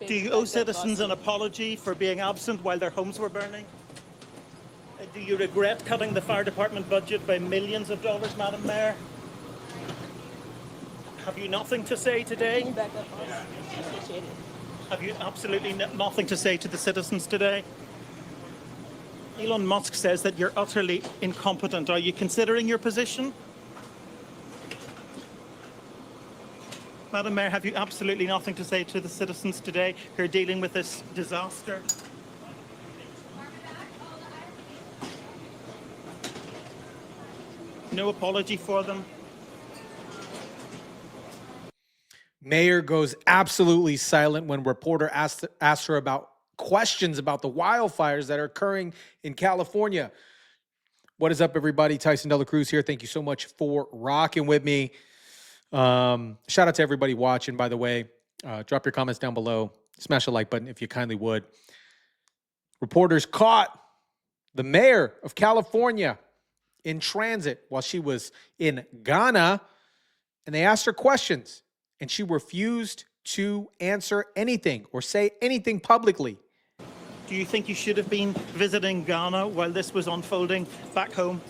Do you owe citizens an apology for being absent while their homes were burning? Do you regret cutting the fire department budget by millions of dollars, Madam Mayor? Have you nothing to say today? Have you absolutely nothing to say to the citizens today? Elon Musk says that you're utterly incompetent. Are you considering your position? Madam Mayor, have you absolutely nothing to say to the citizens today who are dealing with this disaster? No apology for them? Mayor goes absolutely silent when reporter asked her about questions about the wildfires that are occurring in California. What is up, everybody? TYSON DELACRUZ here. Thank you so much for rocking with me. Shout out to everybody watching, by the way. Drop your comments down below. Smash the like button if you kindly would. Reporters caught the mayor of California in transit while she was in Ghana, and they asked her questions, and she refused to answer anything or say anything publicly. Do you think you should have been visiting Ghana while this was unfolding back home?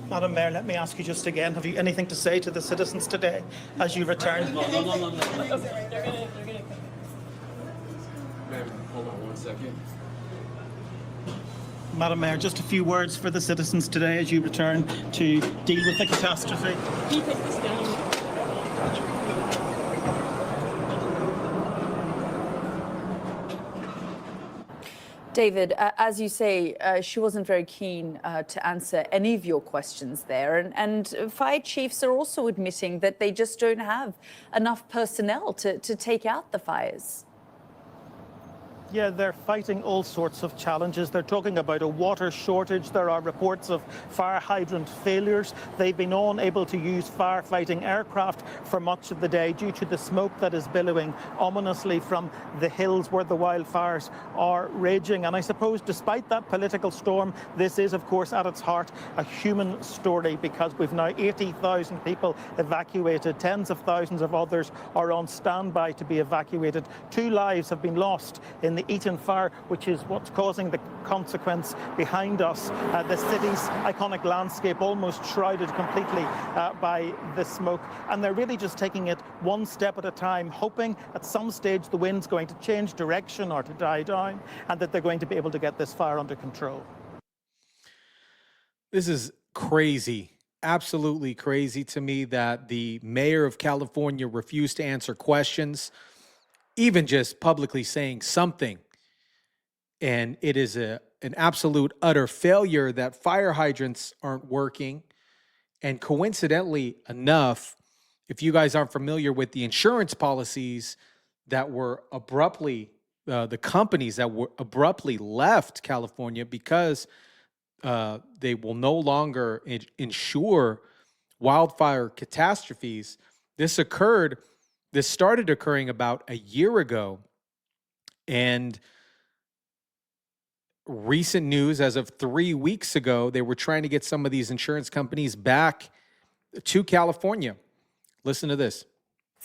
Madam Mayor, let me ask you just again, have you anything to say to the citizens today as you return? No. Hold on 1 second. Madam Mayor, just a few words for the citizens today as you return to deal with the catastrophe. Can you take this down? David, as you say, she wasn't very keen to answer any of your questions there. And fire chiefs are also admitting that they just don't have enough personnel to take out the fires. Yeah, they're fighting all sorts of challenges. They're talking about a water shortage. There are reports of fire hydrant failures. They've been unable to use firefighting aircraft for much of the day due to the smoke that is billowing ominously from the hills where the wildfires are raging. And I suppose despite that political storm, this is, of course, at its heart, a human story, because we've now 80,000 people evacuated. Tens of thousands of others are on standby to be evacuated. 2 lives have been lost in the Eaton fire, which is what's causing the consequence behind us. The city's iconic landscape almost shrouded completely by the smoke. And they're really just taking it one step at a time, hoping at some stage the wind's going to change direction or to die down, and that they're going to be able to get this fire under control. This is crazy. Absolutely crazy to me that the mayor of California refused to answer questions, even just publicly saying something. And it is an absolute utter failure that fire hydrants aren't working. And coincidentally enough, if you guys aren't familiar with the insurance policies that were abruptly, the companies that were abruptly left California because they will no longer insure wildfire catastrophes, this started occurring about a year ago. And recent news, as of 3 weeks ago, they were trying to get some of these insurance companies back to California. Listen to this.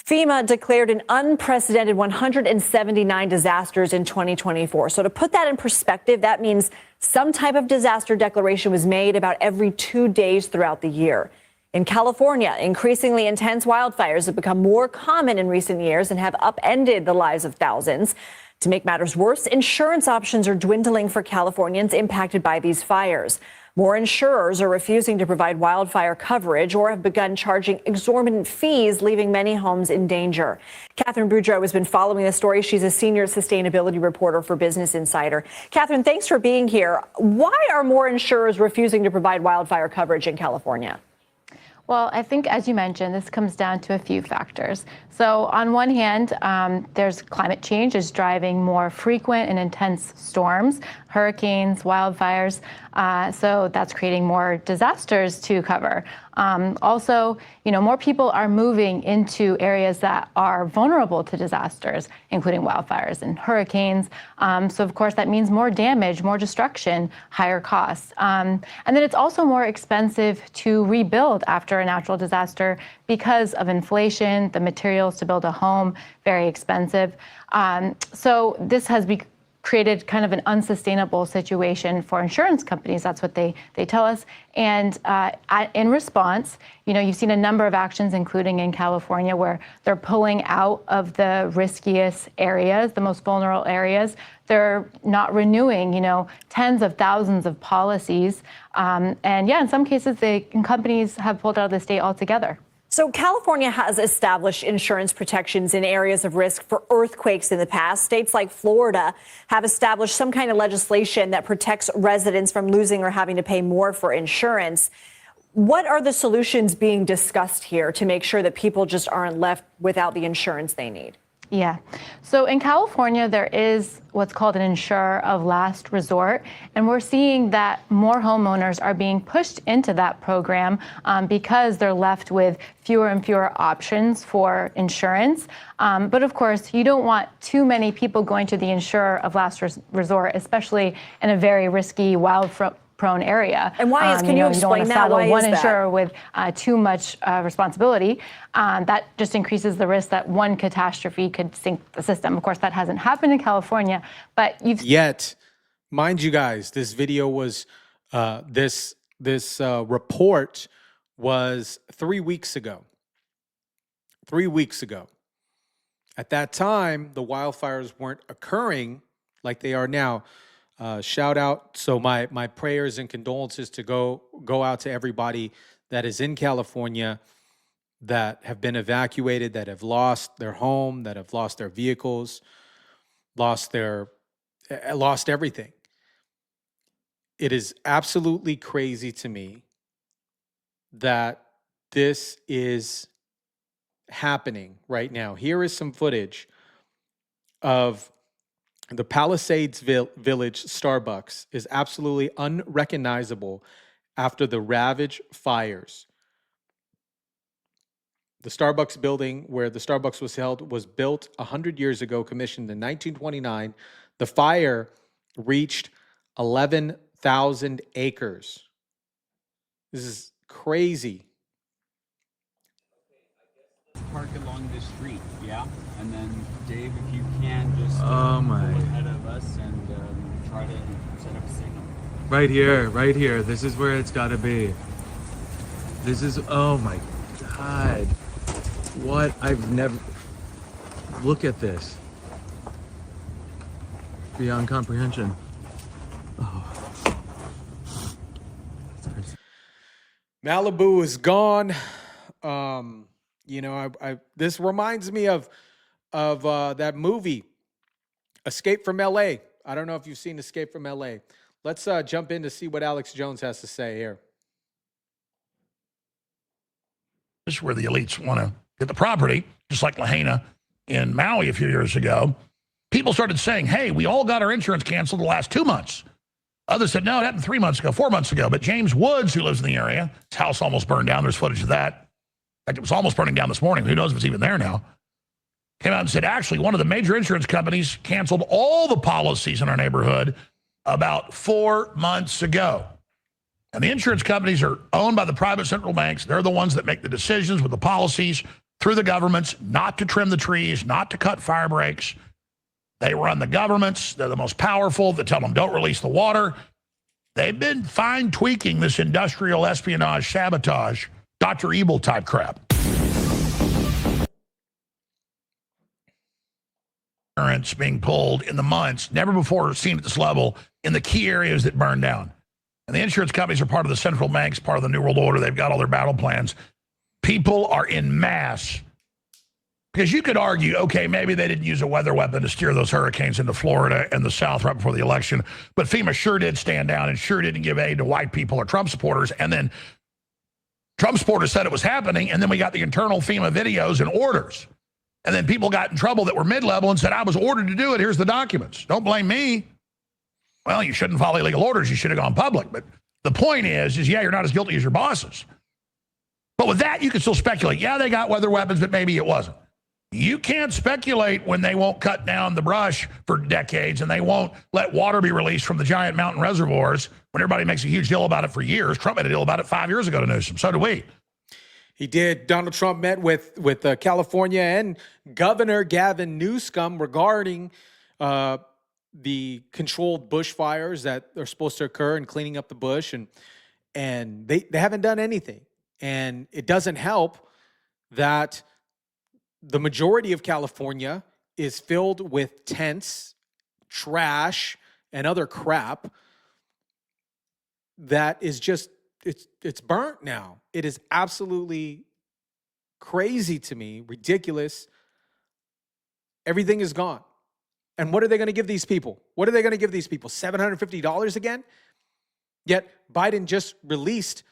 FEMA declared an unprecedented 179 disasters in 2024. So to put that in perspective, that means some type of disaster declaration was made about every 2 days throughout the year. In California, increasingly intense wildfires have become more common in recent years and have upended the lives of thousands. To make matters worse, insurance options are dwindling for Californians impacted by these fires. More insurers are refusing to provide wildfire coverage or have begun charging exorbitant fees, leaving many homes in danger. Catherine Boudreau has been following the story. She's a senior sustainability reporter for Business Insider. Catherine, thanks for being here. Why are more insurers refusing to provide wildfire coverage in California? Well, I think, as you mentioned, this comes down to a few factors. So on one hand, there's climate change is driving more frequent and intense storms, hurricanes, wildfires. So that's creating more disasters to cover. Also, more people are moving into areas that are vulnerable to disasters, including wildfires and hurricanes. So, of course, that means more damage, more destruction, higher costs. And then it's also more expensive to rebuild after a natural disaster because of inflation, the materials to build a home, very expensive. So this has created kind of an unsustainable situation for insurance companies. That's what they tell us. And in response, you've seen a number of actions, including in California, where they're pulling out of the riskiest areas, the most vulnerable areas. They're not renewing, tens of thousands of policies. And yeah, in some cases, companies have pulled out of the state altogether. So California has established insurance protections in areas of risk for earthquakes in the past. States like Florida have established some kind of legislation that protects residents from losing or having to pay more for insurance. What are the solutions being discussed here to make sure that people just aren't left without the insurance they need? Yeah. So in California, there is what's called an insurer of last resort. And we're seeing that more homeowners are being pushed into that program because they're left with fewer and fewer options for insurance. But of course, you don't want too many people going to the insurer of last resort, especially in a very risky wildfire-prone area. And why is, can you explain that? Why is that? One insurer with too much responsibility, that just increases the risk that one catastrophe could sink the system. Of course, that hasn't happened in California, but Yet, mind you guys, this video was, this report was 3 weeks ago. 3 weeks ago. At that time, the wildfires weren't occurring like they are now. Shout out. So my prayers and condolences to go out to everybody that is in California that have been evacuated, that have lost their home, that have lost their vehicles, lost everything. It is absolutely crazy to me that this is happening right now. Here is some footage of the Palisades Village Starbucks is absolutely unrecognizable after the ravage fires. The Starbucks building where the Starbucks was held was built 100 years ago, commissioned in 1929. The fire reached 11,000 acres. This is crazy. Park along this street, yeah? And then, Dave, if you can, just go ahead of us and try to set up a signal. Right here. This is where it's got to be. This is, oh my God. What? I've never, look at this. Beyond comprehension. Oh. Malibu is gone. This reminds me of that movie, Escape from LA. I don't know if you've seen Escape from LA. Let's jump in to see what Alex Jones has to say here. This is where the elites want to get the property, just like Lahaina in Maui a few years ago. People started saying, hey, we all got our insurance canceled the last 2 months. Others said, no, it happened 3 months ago, 4 months ago. But James Woods, who lives in the area, his house almost burned down. There's footage of that. In fact, it was almost burning down this morning. Who knows if it's even there now? Came out and said, actually, one of the major insurance companies canceled all the policies in our neighborhood about 4 months ago. And the insurance companies are owned by the private central banks. They're the ones that make the decisions with the policies through the governments, not to trim the trees, not to cut fire breaks. They run the governments. They're the most powerful. They tell them don't release the water. They've been fine tweaking this industrial espionage, sabotage, Dr. Evil type crap. Insurance being pulled in the months, never before seen at this level, in the key areas that burned down. And the insurance companies are part of the central banks, part of the New World Order. They've got all their battle plans. People are in mass. Because you could argue, okay, maybe they didn't use a weather weapon to steer those hurricanes into Florida and the South right before the election, but FEMA sure did stand down and sure didn't give aid to white people or Trump supporters and then Trump supporters said it was happening, and then we got the internal FEMA videos and orders. And then people got in trouble that were mid-level and said, I was ordered to do it. Here's the documents. Don't blame me. Well, you shouldn't follow illegal orders. You should have gone public. But the point is, yeah, you're not as guilty as your bosses. But with that, you can still speculate. Yeah, they got weather weapons, but maybe it wasn't. You can't speculate when they won't cut down the brush for decades and they won't let water be released from the giant mountain reservoirs when everybody makes a huge deal about it for years. Trump made a deal about it 5 years ago to Newsom. So do we. He did. Donald Trump met with California and Governor Gavin Newsom regarding the controlled bushfires that are supposed to occur and cleaning up the bush. And they haven't done anything. And it doesn't help that the majority of California is filled with tents, trash, and other crap that is just, it's burnt now. It is absolutely crazy to me, ridiculous. Everything is gone. And what are they going to give these people? What are they going to give these people? $750 again? Yet Biden just released,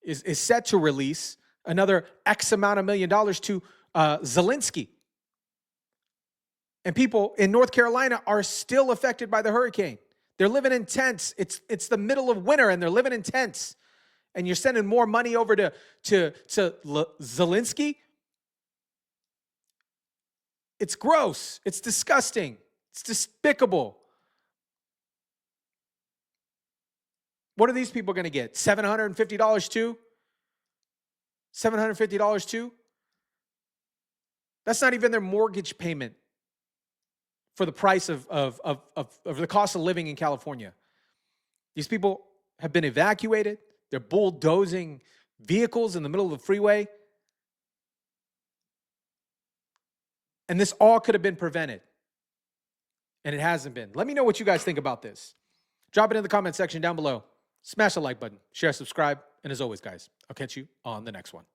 is set to release another X amount of $1 million to Zelensky. And people in North Carolina are still affected by the hurricane. They're living in tents. It's the middle of winter and they're living in tents. And you're sending more money over to Zelensky? It's gross. It's disgusting. It's despicable. What are these people going to get? $750 too? $750 too? That's not even their mortgage payment for the price of the cost of living in California. These people have been evacuated. They're bulldozing vehicles in the middle of the freeway. And this all could have been prevented. And it hasn't been. Let me know what you guys think about this. Drop it in the comment section down below. Smash the like button. Share, subscribe. And as always, guys, I'll catch you on the next one.